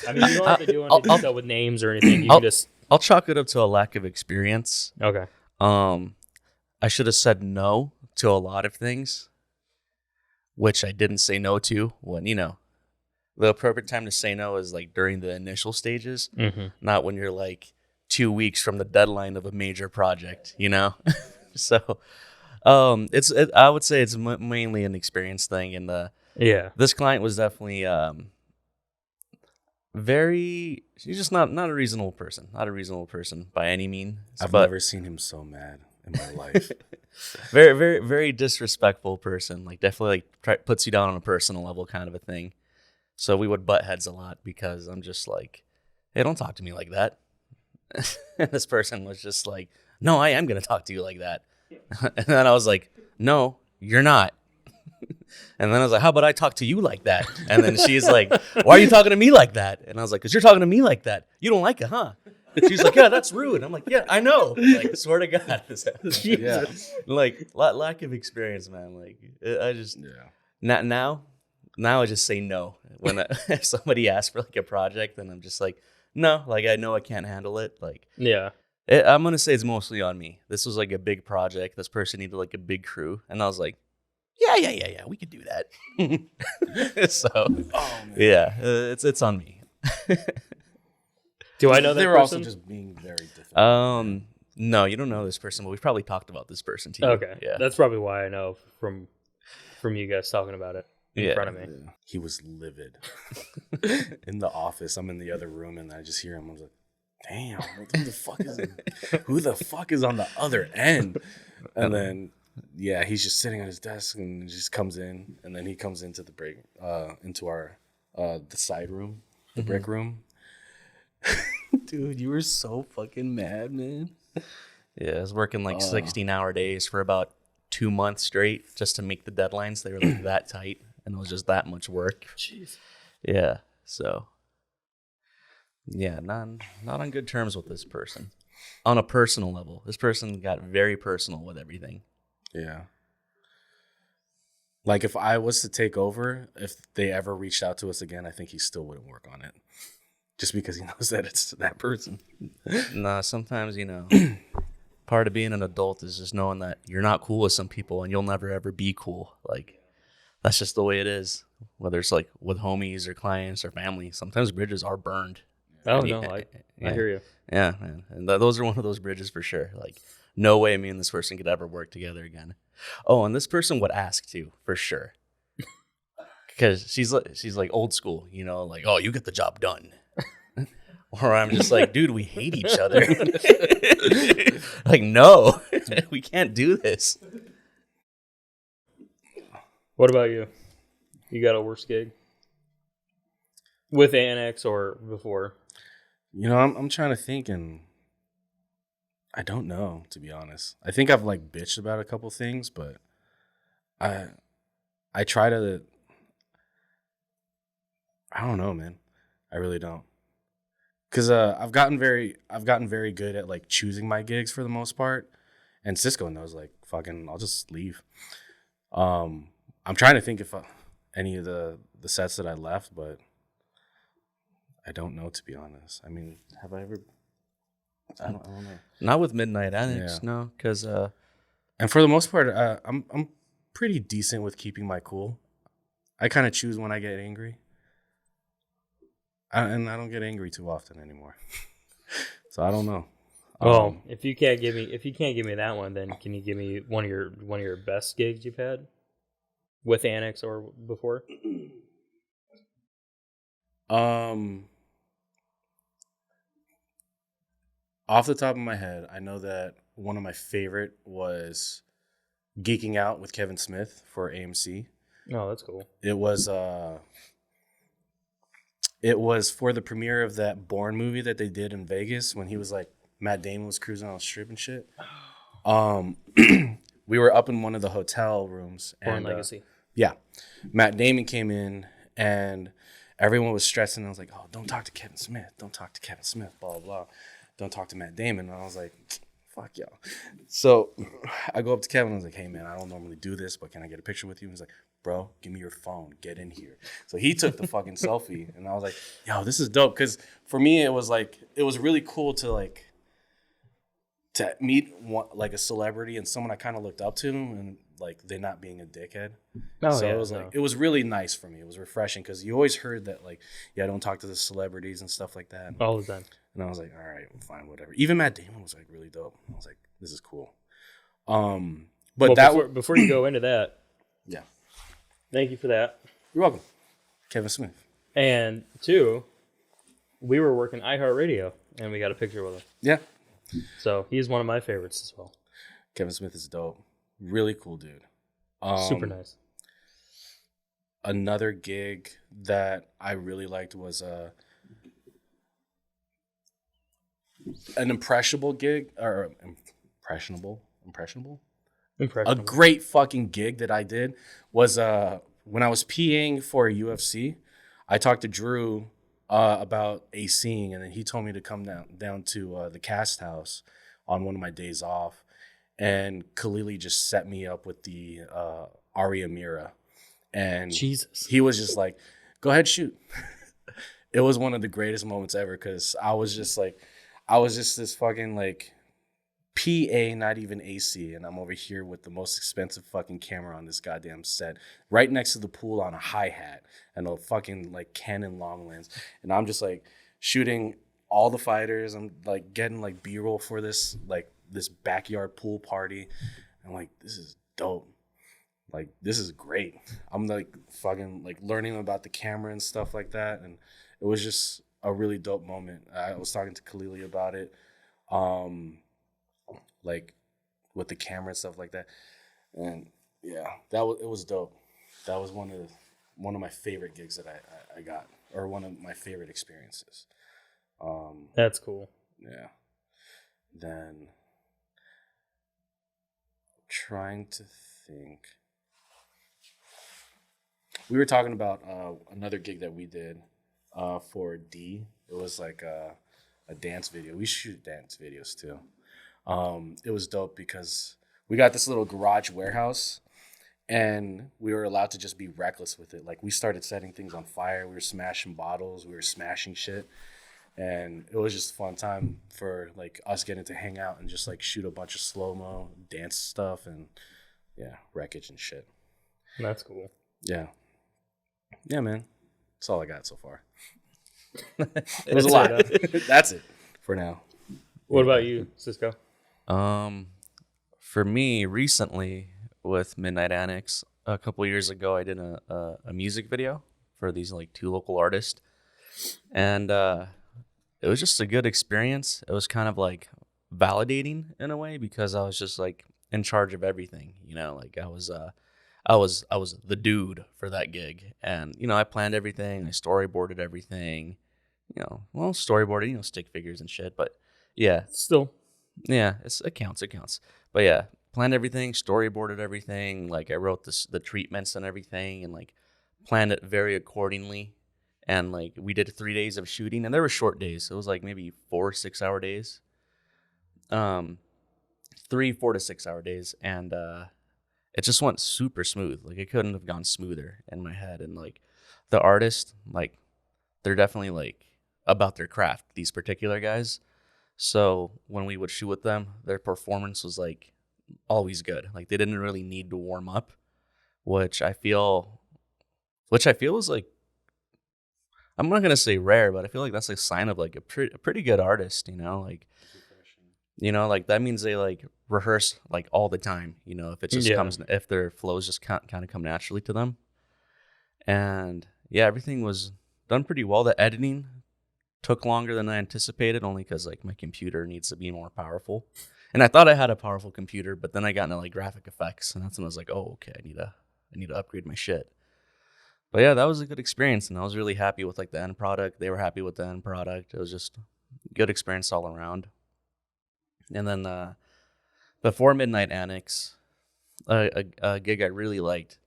I mean, you don't have to do any detail with names or anything. You can just. I'll chalk it up to a lack of experience. Okay. I should have said no to a lot of things, which I didn't say no to. When, you know, the appropriate time to say no is like during the initial stages, not when you're like 2 weeks from the deadline of a major project, you know? So, I would say it's mainly an experience thing. And this client was definitely, he's just not a reasonable person, by any means. I've never seen him so mad in my life. Very, very, very disrespectful person. Like, definitely puts you down on a personal level kind of a thing. So we would butt heads a lot because I'm just like, hey, don't talk to me like that. And this person was just like, no, I am going to talk to you like that. And then I was like, no, you're not. And then I was like, how about I talk to you like that? And then she's like, why are you talking to me like that? And I was like, because you're talking to me like that. You don't like it, huh? She's like, yeah, that's rude. I'm like, yeah, I know. Like, swear to God. Yeah. Like, lack of experience, man. Like, I just, now I just say no. When if somebody asks for like a project, then I'm just like, no, like, I know I can't handle it. Like, yeah. I'm going to say it's mostly on me. This was like a big project. This person needed like a big crew. And I was like, yeah, we could do that. So, yeah, it's on me. Do I know that They were person? also just being very difficult. No, you don't know this person, but we've probably talked about this person to you. Okay. Yeah. That's probably why I know from you guys talking about it in front of me. Yeah. He was livid. In the office, I'm in the other room, and I just hear him. I was like, damn, who the fuck is on the other end? And then, yeah, he's just sitting at his desk and just comes in, and then he comes into the break, into our the side room, the break room. Dude, you were so fucking mad, man. Yeah, I was working like 16-hour days for about 2 months straight just to make the deadlines. They were like that tight, and it was just that much work. Jeez. Yeah, so yeah, not on good terms with this person. On a personal level, this person got very personal with everything. Yeah. Like, if I was to take over, if they ever reached out to us again, I think he still wouldn't work on it. Just because he knows that it's that person. Nah, sometimes, you know, part of being an adult is just knowing that you're not cool with some people and you'll never ever be cool. Like, that's just the way it is. Whether it's like with homies or clients or family, sometimes bridges are burned. Oh, no, I hear you. Yeah, man. And those are one of those bridges for sure. Like, no way me and this person could ever work together again. Oh, and this person would ask too, for sure. Because she's like old school, you know, like, oh, you get the job done. Or I'm just like, dude, we hate each other. Like, no, we can't do this. What about you? You got a worse gig? With Annex or before? You know, I'm trying to think, and I don't know, to be honest. I think I've like bitched about a couple things, but I try to. I don't know, man. I really don't. Cause I've gotten very good at like choosing my gigs for the most part, and Sisco knows, like, fucking, I'll just leave. I'm trying to think if any of the sets that I left, but I don't know, to be honest. I mean, have I ever? I don't know. Not with Midnight Annex, Yeah. no, because and for the most part, I'm pretty decent with keeping my cool. I kind of choose when I get angry. And I don't get angry too often anymore. So I don't know. Well, if you can't give me that one, then can you give me one of your best gigs you've had with Annex or before? Off the top of my head, I know that one of my favorite was Geeking Out with Kevin Smith for AMC. Oh, that's cool. It was for the premiere of that Bourne movie that they did in Vegas when he was like Matt Damon was cruising on the strip and shit. We were up in one of the hotel rooms. Bourne Legacy. Yeah. Matt Damon came in and everyone was stressing. I was like, oh, don't talk to Kevin Smith. Don't talk to Kevin Smith, blah, blah, blah. Don't talk to Matt Damon. And I was like, fuck y'all. So I go up to Kevin. I was like, hey, man, I don't normally do this, but can I get a picture with you? And he's like, bro, give me your phone. Get in here. So he took the fucking selfie. And I was like, yo, this is dope. Because for me, it was really cool to meet like a celebrity and someone I kind of looked up to and like they not being a dickhead. Oh, so yeah, it was it was really nice for me. It was refreshing because you always heard that like, yeah, don't talk to the celebrities and stuff like that. All the time. And I was like, all right, fine, whatever. Even Matt Damon was like really dope. I was like, this is cool. But before you go into that, yeah, thank you for that. you're welcome, Kevin Smith. And 2, we were working iHeartRadio and we got a picture with him. Yeah, So he's one of my favorites as well. Kevin Smith is dope. Really cool dude. Super nice. Another gig that I really liked was an impressionable gig or impressionable. A great fucking gig that I did was when I was PAing for a UFC. I talked to Drew about ACing, and then he told me to come down to the cast house on one of my days off, and Khalili just set me up with the Aria Mira, and Jesus, he was just like, "Go ahead, shoot." It was one of the greatest moments ever because I was just this fucking like PA, not even AC, and I'm over here with the most expensive fucking camera on this goddamn set, right next to the pool on a hi-hat and a fucking like Canon long lens, and I'm just like shooting all the fighters. I'm like getting like B-roll for this backyard pool party. I'm like, this is dope. Like, this is great. I'm like fucking like learning about the camera and stuff like that, and it was just a really dope moment. I was talking to Khalili about it. Like with the camera and stuff like that, and yeah, it was dope. That was one of my favorite gigs that I got, or one of my favorite experiences. That's cool. Yeah. Then trying to think, we were talking about another gig that we did for D. It was like a dance video. We shoot dance videos too. It was dope because we got this little garage warehouse and we were allowed to just be reckless with it. Like, we started setting things on fire. We were smashing bottles. We were smashing shit. And it was just a fun time for like us getting to hang out and just like shoot a bunch of slow-mo dance stuff and yeah, wreckage and shit. That's cool. Yeah. Yeah, man. That's all I got so far. It was a lot. That's it for now. What about you, Sisco? For me, recently with Midnight Annex, a couple years ago, I did a music video for these like 2 local artists, and it was just a good experience. It was kind of like validating in a way because I was just like in charge of everything, like I was the dude for that gig, and I planned everything, I storyboarded everything, storyboarded, stick figures and shit, but yeah, Still. yeah, it counts. But yeah, planned everything, storyboarded everything. Like, I wrote the treatments and everything, and like planned it very accordingly. And like, we did 3 days of shooting, and there were short days. It was like maybe 4 6-hour days. 4 to 6 hour days, and it just went super smooth. Like, it couldn't have gone smoother in my head. And like, the artist, like, they're definitely like about their craft. These particular guys. So when we would shoot with them, their performance was like always good. Like, they didn't really need to warm up, which I feel is like, I'm not gonna say rare, but I feel like that's a sign of like a pretty good artist. Like, like that means they like rehearse like all the time. If it just comes, if their flows just kind of come naturally to them. And yeah, everything was done pretty well. The editing took longer than I anticipated, only because like my computer needs to be more powerful. And I thought I had a powerful computer, but then I got into like graphic effects, and that's when I was like, oh, okay, I need to upgrade my shit. But yeah, that was a good experience, and I was really happy with like the end product. They were happy with the end product. It was just a good experience all around. And then before Midnight Annex, a gig I really liked.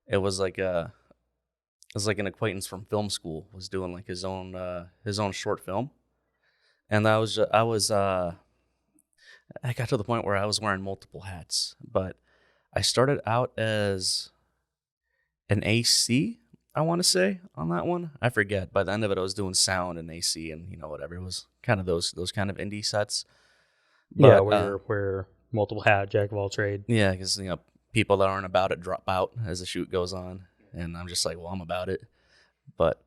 It was like an acquaintance from film school was doing like his own short film, and I got to the point where I was wearing multiple hats. But I started out as an AC, I want to say, on that one. I forget. By the end of it, I was doing sound and AC and whatever. It was kind of those kind of indie sets. But, where multiple hat, jack of all trade. Yeah, because people that aren't about it drop out as the shoot goes on, and I'm just like, well, I'm about it. But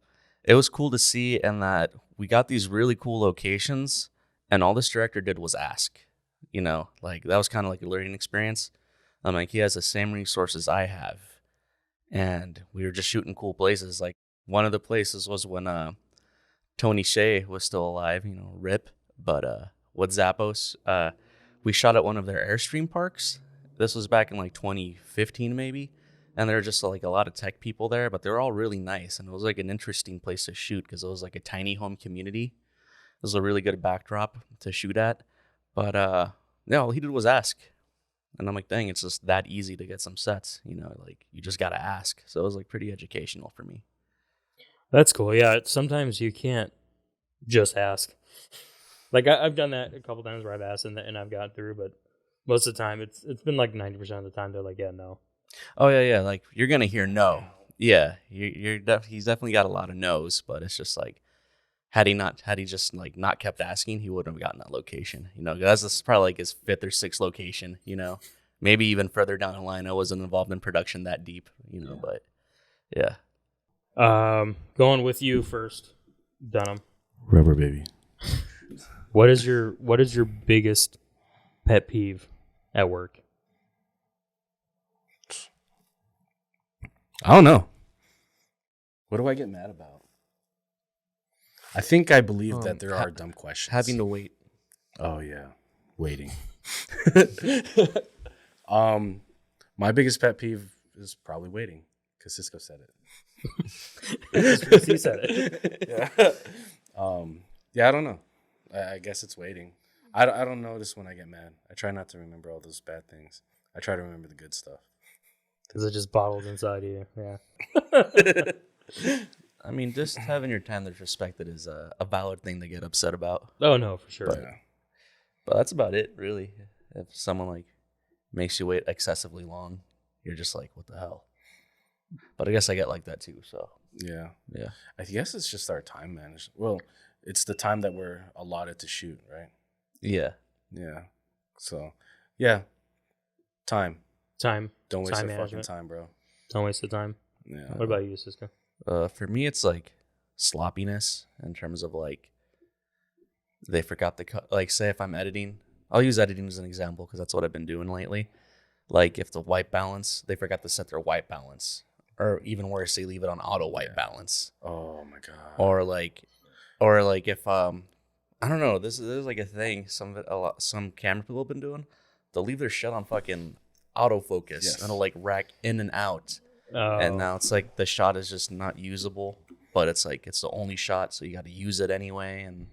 it was cool to see, and that we got these really cool locations, and all this director did was ask. Like that was kind of like a learning experience. I'm like, he has the same resources I have, and we were just shooting cool places. Like one of the places was when Tony Shea was still alive, RIP. But with Zappos, we shot at one of their Airstream parks. This was back in like 2015 maybe, and there were just like a lot of tech people there, but they were all really nice, and it was like an interesting place to shoot because it was like a tiny home community. It was a really good backdrop to shoot at. But all he did was ask. And I'm like, dang, it's just that easy to get some sets. Like you just got to ask. So it was like pretty educational for me. That's cool. Yeah, sometimes you can't just ask. Like I've done that a couple times where I've asked and I've gotten through, but most of the time it's been like 90% of the time they're like, yeah, no. Oh, yeah. Like you're going to hear no. Yeah, he's definitely got a lot of no's, but it's just like, had he just like not kept asking, he wouldn't have gotten that location. This is probably like his 5th or 6th location. Maybe even further down the line. I wasn't involved in production that deep. But yeah. Going with you first, Dunnam. Rubber baby. What is your biggest pet peeve at work? I don't know. What do I get mad about? I think I believe that there are dumb questions. Having to wait. Oh yeah, waiting. My biggest pet peeve is probably waiting because Sisco said it. He said it. Yeah. I don't know. I guess it's waiting. I don't notice when I get mad. I try not to remember all those bad things. I try to remember the good stuff. Because it just bottles inside you. Yeah. I mean, just having your time that's respected is a valid thing to get upset about. Oh, no, for sure. But that's about it, really. If someone like makes you wait excessively long, you're just like, what the hell? But I guess I get like that too, so. Yeah. Yeah. I guess it's just our time management. Well, it's the time that we're allotted to shoot, right? Yeah. Yeah. So, yeah. Time. Don't waste time your fucking time, bro. Don't waste the time. Yeah. What about you, Sisco? For me, it's like sloppiness in terms of like they forgot the cut. Like, say if I'm editing, I'll use editing as an example because that's what I've been doing lately. Like, if the white balance, they forgot to set their white balance, or even worse, they leave it on auto white balance. Oh my god. Or like if I don't know, this is like a thing. Some camera people have been doing. They'll leave their shit on fucking autofocus and it'll like rack in and out. And now it's like the shot is just not usable, but it's like it's the only shot, so you got to use it anyway. And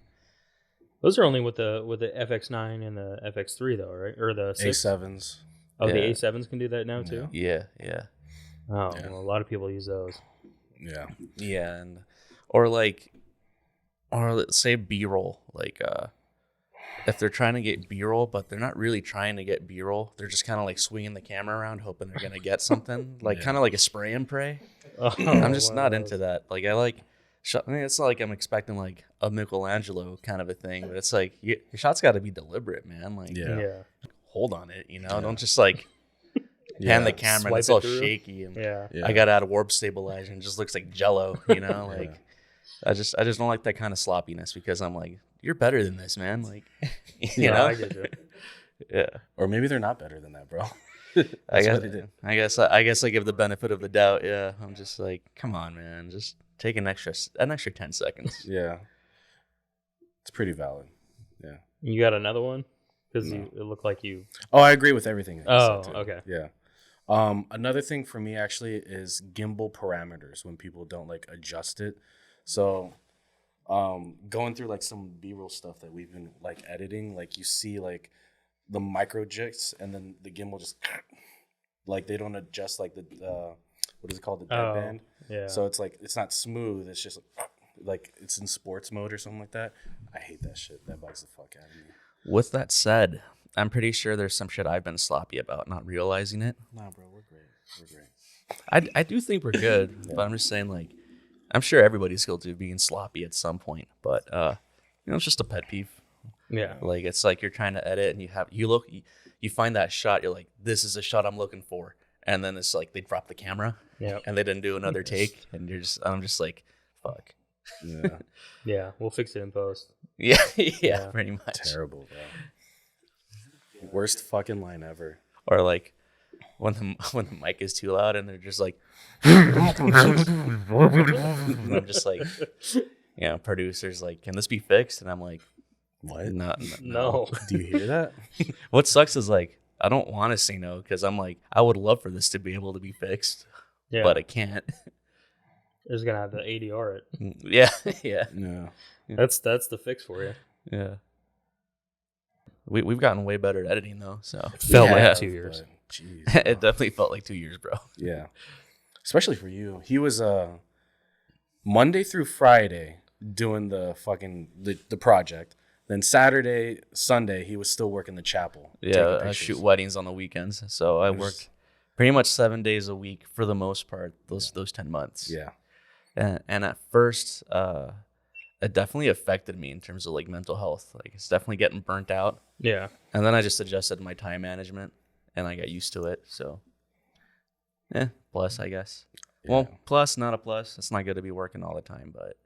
those are only with the FX9 and the FX3 though, right? Or the A7s. Oh, the A7s can do that now too. Yeah. Oh, well, a lot of people use those. Yeah, and or let's say B-roll, like if they're trying to get B-roll, but they're not really trying to get B-roll, they're just kind of like swinging the camera around, hoping they're gonna get something, like kind of like a spray and pray. I'm just not into that. Like I like, I mean, it's not like I'm expecting like a Michelangelo kind of a thing, but it's like your shot's got to be deliberate, man. Like, hold on it, don't just like hand the camera and it's all shaky and I got to add a warp stabilizer and it just looks like Jello, like. I just don't like that kind of sloppiness because I'm like, you're better than this, man. Like, you know, I get you. Yeah. Or maybe they're not better than that, bro. I guess I give the benefit of the doubt. Yeah. I'm just like, come on, man. Just take an extra 10 seconds. Yeah. It's pretty valid. Yeah. You got another one? Because No. it looked like you. Oh, I agree with everything that you Oh, said too. okay. Yeah. Another thing for me actually is gimbal parameters when people don't like adjust it. So, going through like some B-roll stuff that we've been like editing, like you see like the micro jigs and then the gimbal just like they don't adjust like the what is it called, the deadband. Yeah. So it's like it's not smooth. It's just like it's in sports mode or something like that. I hate that shit. That bugs the fuck out of me. With that said, I'm pretty sure there's some shit I've been sloppy about, not realizing it. Nah, bro, we're great. We're great. I do think we're good, but I'm just saying, like, I'm sure everybody's guilty of being sloppy at some point, but it's just a pet peeve. Yeah. Like, it's like you're trying to edit and you find that shot, you're like, this is a shot I'm looking for, and then it's like they drop the camera, and they didn't do another take, and I'm just like, fuck. Yeah. Yeah. We'll fix it in post. yeah, pretty much. Terrible, bro. Worst fucking line ever. Or like when the mic is too loud and they're just like, and I'm just like, producers like, can this be fixed? And I'm like, What? No. Do you hear that? What sucks is like, I don't want to say no because I'm like, I would love for this to be able to be fixed, but I can't. They're just gonna have to ADR it. Yeah. No. That's the fix for you. Yeah. We've gotten way better at editing though, so Felt like 2 years. Jeez. It definitely felt like 2 years, bro. Yeah. Especially for you. He was Monday through Friday doing the fucking the project. Then Saturday, Sunday, he was still working the chapel. Yeah, I shoot weddings on the weekends, so I work pretty much 7 days a week for the most part. Those 10 months. Yeah. And at first, it definitely affected me in terms of like mental health. Like it's definitely getting burnt out. Yeah. And then I just adjusted my time management, and I got used to it. So, plus I guess. Yeah. Well, plus not a plus. It's not good to be working all the time, but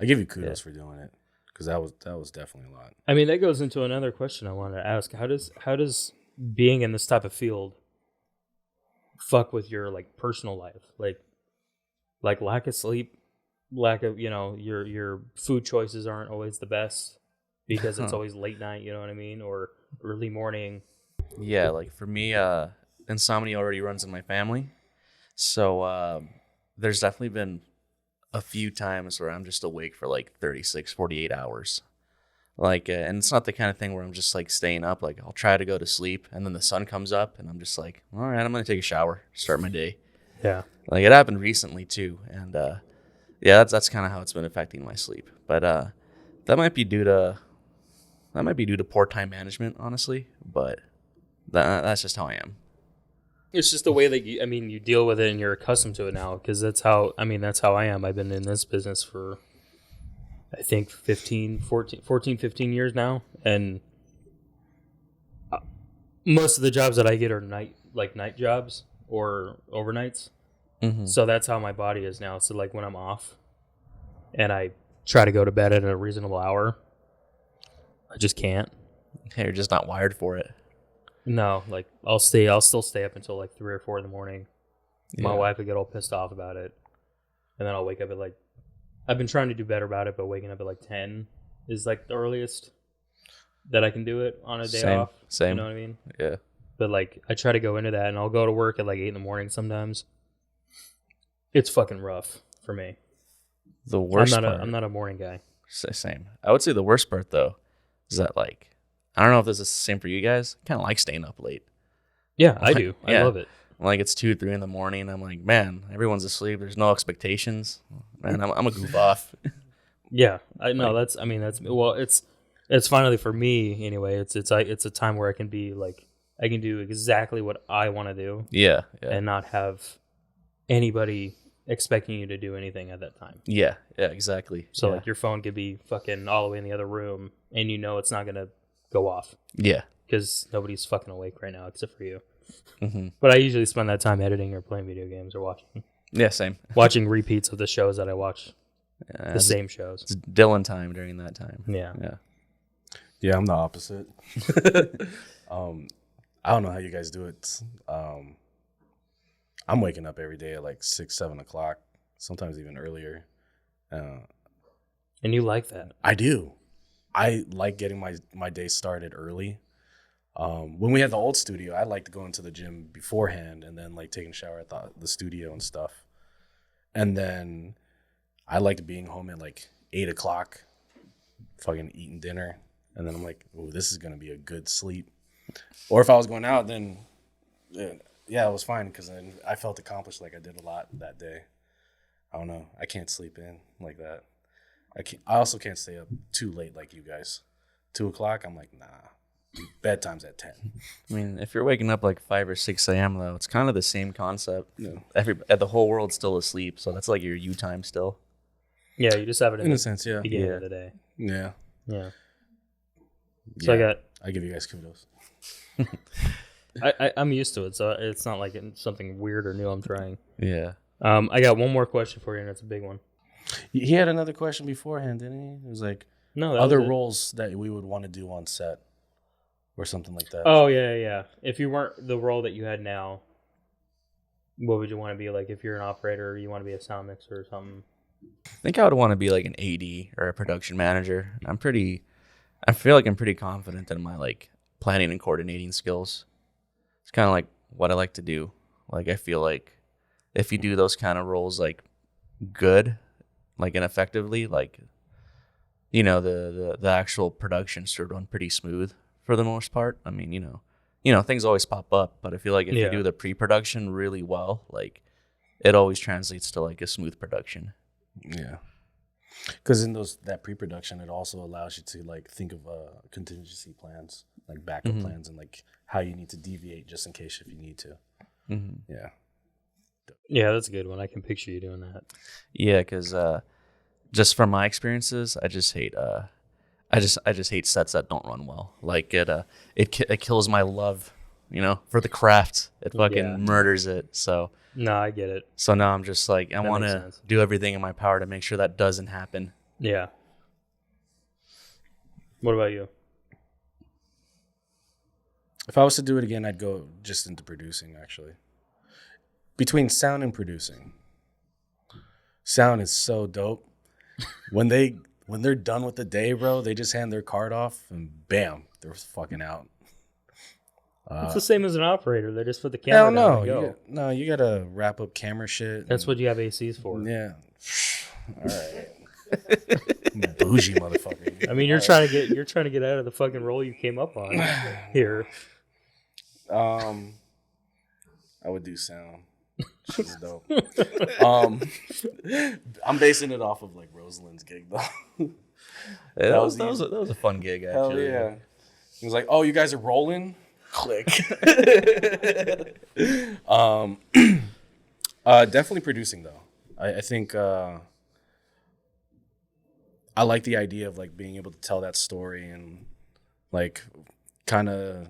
I give you kudos for doing it because that was definitely a lot. I mean, that goes into another question I wanted to ask. How does being in this type of field fuck with your like personal life? Like lack of sleep, lack of, your food choices aren't always the best because it's always late night, you know what I mean? Or early morning. Yeah, like for me, insomnia already runs in my family. So there's definitely been a few times where I'm just awake for like 36, 48 hours. Like, and it's not the kind of thing where I'm just like staying up. Like I'll try to go to sleep and then the sun comes up and I'm just like, all right, I'm going to take a shower, start my day. Yeah. Like it happened recently too. And that's kind of how it's been affecting my sleep. But that might be due to poor time management, honestly. But that's just how I am. It's just the way that you deal with it and you're accustomed to it now because that's how I am. I've been in this business for, I think, 15 years now. And most of the jobs that I get are night jobs or overnights. Mm-hmm. So that's how my body is now. So like when I'm off and I try to go to bed at a reasonable hour, I just can't. Hey, you're just not wired for it. No, like I'll still stay up until like 3 or 4 in the morning. Yeah. My wife would get all pissed off about it. And then I'll wake up at like, I've been trying to do better about it, but waking up at like 10 is like the earliest that I can do it on a day off. Same. You know what I mean? Yeah. But like I try to go into that and I'll go to work at like 8 in the morning sometimes. It's fucking rough for me. The worst I'm not a morning guy. Same. I would say the worst part though is that like, I don't know if this is the same for you guys. I kind of like staying up late. Yeah, I do. Yeah. I love it. Like it's 2, 3 in the morning. I'm like, man, everyone's asleep. There's no expectations. Man, I'm a goof off. Yeah, I know. It's finally for me anyway. It's a time where I can be like, I can do exactly what I want to do. Yeah. And not have anybody expecting you to do anything at that time. Yeah, exactly. So like your phone could be fucking all the way in the other room, and it's not gonna go off. Yeah, because nobody's fucking awake right now except for you. Mm-hmm. But I usually spend that time editing or playing video games or watching. Yeah, same. Watching repeats of the shows that I watch. The same shows. It's Dylan time during that time. Yeah. Yeah, I'm the opposite. I don't know how you guys do it. I'm waking up every day at like 6, 7 o'clock, sometimes even earlier. And you like that? I do. I like getting my day started early. When we had the old studio, I liked going to the gym beforehand and then like taking a shower at the studio and stuff. And then I liked being home at like 8 o'clock, fucking eating dinner. And then I'm like, oh, this is going to be a good sleep. Or if I was going out, then yeah, it was fine because then I felt accomplished, like I did a lot that day. I don't know. I can't sleep in like that. I also can't stay up too late like you guys. 2 o'clock, I'm like, nah. Bedtime's at 10. I mean, if you're waking up like 5 or 6 a.m. though, it's kind of the same concept. Yeah. The whole world's still asleep, so that's like your you time still. Yeah, you just have it In a sense, yeah. beginning of the day. Yeah. Yeah. So I give you guys kudos. I'm used to it, so it's not like it's something weird or new I'm trying. Yeah. I got one more question for you, and it's a big one. He had another question beforehand, didn't he? It was like other roles that we would want to do on set or something like that. Oh, yeah. If you weren't the role that you had now, what would you want to be? Like if you're an operator or you want to be a sound mixer or something? I think I would want to be like an AD or a production manager. I feel like I'm pretty confident in my like planning and coordinating skills. It's kind of like what I like to do. Like I feel like if you do those kind of roles like good, like and effectively, like the actual production should run pretty smooth for the most part. I mean, things always pop up, but I feel like if you do the pre-production really well, like it always translates to like a smooth production. Yeah. Because in that pre-production, it also allows you to like think of contingency plans, like backup plans, and like how you need to deviate just in case if you need to. Mm-hmm. Yeah. Yeah, that's a good one. I can picture you doing that. Yeah, because just from my experiences, I just hate sets that don't run well. Like it kills my love, for the craft. It fucking murders it. So. No, I get it. So now I'm just like, I want to do everything in my power to make sure that doesn't happen. Yeah. What about you? If I was to do it again, I'd go just into producing, actually. Between sound and producing. Sound is so dope. When they're done with the day, bro, they just hand their card off and bam, they're fucking out. It's the same as an operator. They just put the camera down and go. You gotta wrap up camera shit. That's what you have ACs for. Yeah. All right. Bougie motherfucker. I mean, you're trying to get out of the fucking role you came up on here. I would do sound. She's dope. I'm basing it off of like Rosalind's gig though. That was a fun gig actually. Hell yeah. He was like, "Oh, you guys are rolling." Click. Definitely producing though. I think I like the idea of like being able to tell that story and like kind of,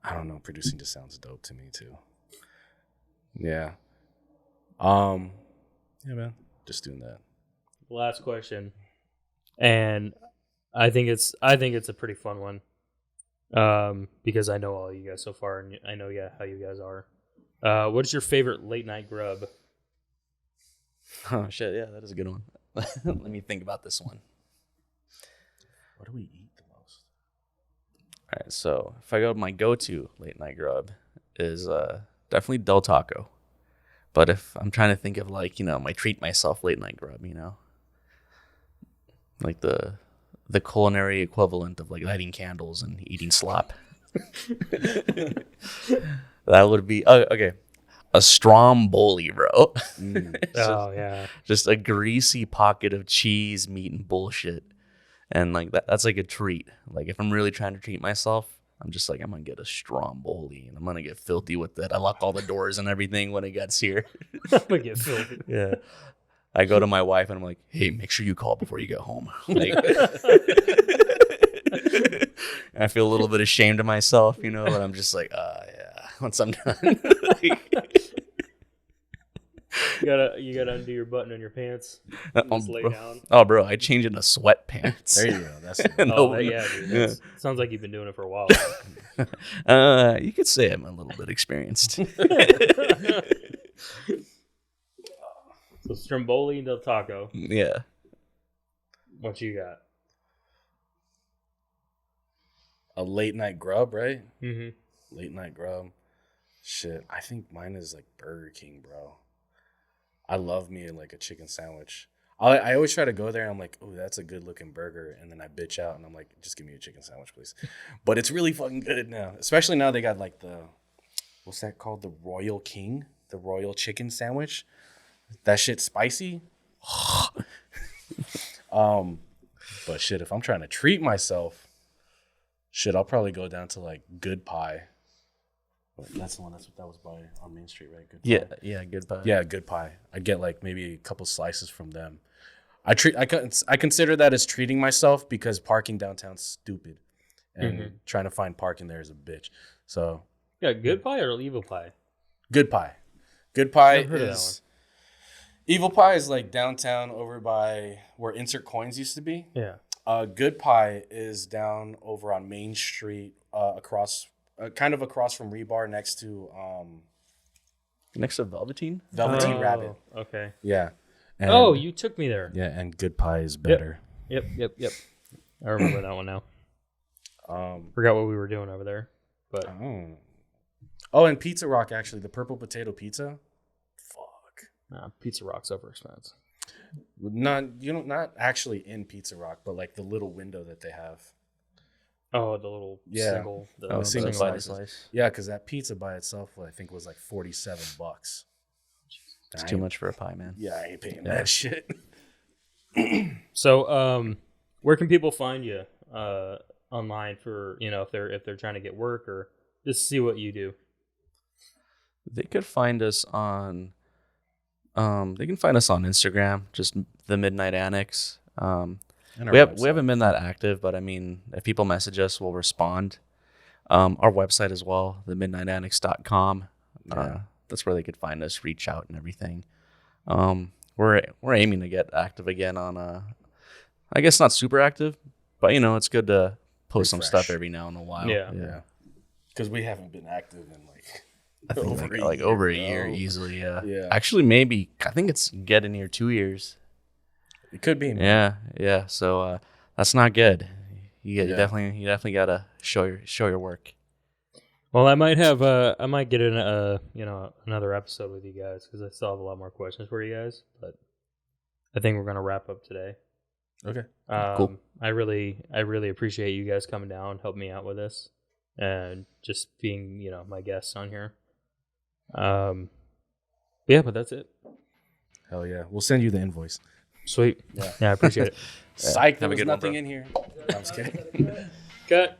I don't know, producing just sounds dope to me too. Yeah. Yeah, man. Just doing that. Last question. And I think it's a pretty fun one. Because I know all you guys so far, and I know how you guys are. What is your favorite late night grub? Oh shit, yeah, that is a good one. Let me think about this one. What do we eat the most? All right, so if I go with my go-to late night grub is definitely Del Taco. But if I'm trying to think of like my treat myself late night grub, like the culinary equivalent of like lighting candles and eating slop. That would be okay. A stromboli, bro. Oh yeah, just a greasy pocket of cheese, meat, and bullshit, and like that's like a treat. Like if I'm really trying to treat myself, I'm just like I'm gonna get a stromboli and I'm gonna get filthy with it. I lock all the doors and everything when it gets here. I'm gonna get filthy. Yeah. I go to my wife and I'm like, hey, make sure you call before you go home. Like, I feel a little bit ashamed of myself, but I'm just like, yeah, once I'm done. You gotta undo your button on your pants. Just lay down. Oh, bro, I change into sweatpants. There you go. That's yeah, dude. Sounds like you've been doing it for a while. You could say I'm a little bit experienced. So Stromboli del Taco. Yeah. What you got? A late night grub, right? Mm-hmm. Late night grub. Shit, I think mine is like Burger King, bro. I love me like a chicken sandwich. I always try to go there and I'm like, oh, that's a good looking burger. And then I bitch out and I'm like, just give me a chicken sandwich, please. But it's really fucking good now. Especially now they got like what's that called? The Royal King? The Royal Chicken Sandwich. That shit's spicy. But shit, if I'm trying to treat myself, shit, I'll probably go down to like Good Pie. That's the one that was by on Main Street, right? Good Pie. Yeah, Good Pie. Yeah, Good Pie. I'd get like maybe a couple slices from them. I consider that as treating myself because parking downtown's stupid, and trying to find parking there is a bitch. So yeah, Good Pie or Evil Pie? Good Pie. Good Pie I've heard of that is Evil Pie is like downtown over by where Insert Coins used to be. Yeah. Good Pie is down over on Main Street, across from Rebar, next to Velveteen. Velveteen Rabbit. Okay. Yeah. And, you took me there. Yeah, and Good Pie is better. Yep. I remember that one now. Forgot what we were doing over there, but and Pizza Rock, actually, the purple potato pizza. Fuck. Pizza Rock's over expensive. Not actually in Pizza Rock, but like the little window that they have. Oh, the little single. Single slice. Yeah, because that pizza by itself, I think, was like $47. It's too much for a pie, man. Yeah, I ain't paying that shit. So, where can people find you online for if they're trying to get work or just see what you do? They could find us on. They can find us on Instagram, just the Midnight Annex. We haven't been that active, but I mean, if people message us, we'll respond. Our website as well, themidnightannex.com. That's where they could find us, reach out, and everything. We're aiming to get active again on I guess not super active, but it's good to post some stuff every now and a while. Yeah. Because we haven't been active in I think over a year easily. Yeah. Actually, I think it's getting near 2 years. It could be. Man. Yeah. So that's not good. You definitely gotta show your work. Well, I might get in another episode with you guys because I still have a lot more questions for you guys. But I think we're gonna wrap up today. Okay. Cool. I really appreciate you guys coming down, helping me out with this, and just being my guests on here. Yeah, but that's it. Hell yeah, we'll send you the invoice. Sweet. Yeah, I appreciate it. Psych, there was nothing in here. I'm just kidding. Cut.